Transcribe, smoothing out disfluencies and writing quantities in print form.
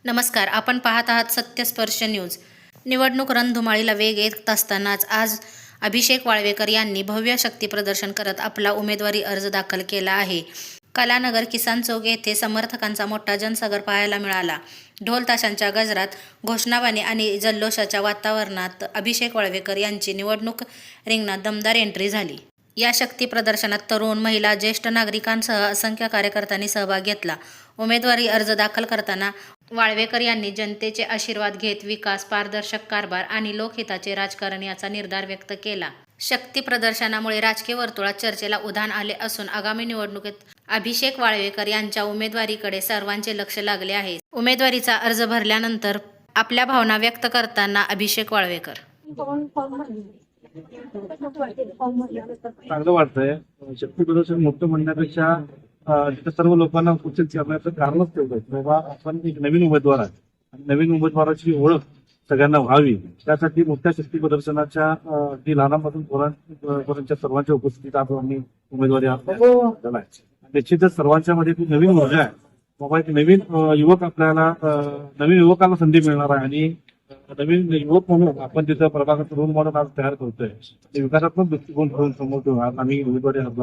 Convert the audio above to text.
नमस्कार, आपण पाहत आहात सत्यस्पर्श न्यूज. निवडणूक रणधुमाळीला वेग येत असतानाच आज अभिषेक वाळवेकर यांनी भव्य शक्ती प्रदर्शन करत आपला उमेदवारी अर्ज दाखल केला आहे. कलानगर किसान चौक येथे समर्थकांचा मोठा जनसागर पाहायला मिळाला. ढोल ताशांच्या गजरात, घोषणाबाणी आणि जल्लोषाच्या वातावरणात अभिषेक वाळवेकर यांची निवडणूक रिंगणात दमदार एंट्री झाली. या शक्ती प्रदर्शनात तरुण, महिला, ज्येष्ठ नागरिकांसह असंख्य कार्यकर्त्यांनी सहभाग घेतला. उमेदवारी अर्ज दाखल करताना वाळवेकर यांनी जनतेचे आशीर्वाद घेत विकास, पारदर्शक कारभार आणि लोकहिताचे राजकारण याचा निर्धार व्यक्त केला. शक्ती प्रदर्शनामुळे राजकीय वर्तुळात चर्चेला उधाण आले असून आगामी निवडणुकीत अभिषेक वाळवेकर यांच्या उमेदवारीकडे सर्वांचे लक्ष लागले आहे. उमेदवारीचा अर्ज भरल्यानंतर आपल्या भावना व्यक्त करताना अभिषेक वाळवेकर. चांगलं वाटतंय. शक्ती प्रदर्शन मोठं म्हणण्यापेक्षा तिथे सर्व लोकांना उपस्थित करण्याचं कारणच तेवढं बाबा आपण एक नवीन उमेदवार आहे आणि नवीन उमेदवाराची ओळख सगळ्यांना व्हावी, त्यासाठी मोठ्या शक्ती प्रदर्शनाच्या ती लहानापासून पोरांच्या सर्वांच्या उपस्थितीत आम्ही उमेदवारी आहे. निश्चितच सर्वांच्या मध्ये ती नवीन ऊर्जा आहे. बाबा एक नवीन युवक आपल्याला नवीन युवकाला संधी मिळणार आहे आणि नवीन युवक म्हणून आपण तिथं प्रभागात रोल मॉडेल आज तयार करतोय. विकासात्मक दृष्टिकोन ठेवून समोर ठेवून आम्ही उमेदवारी अर्ज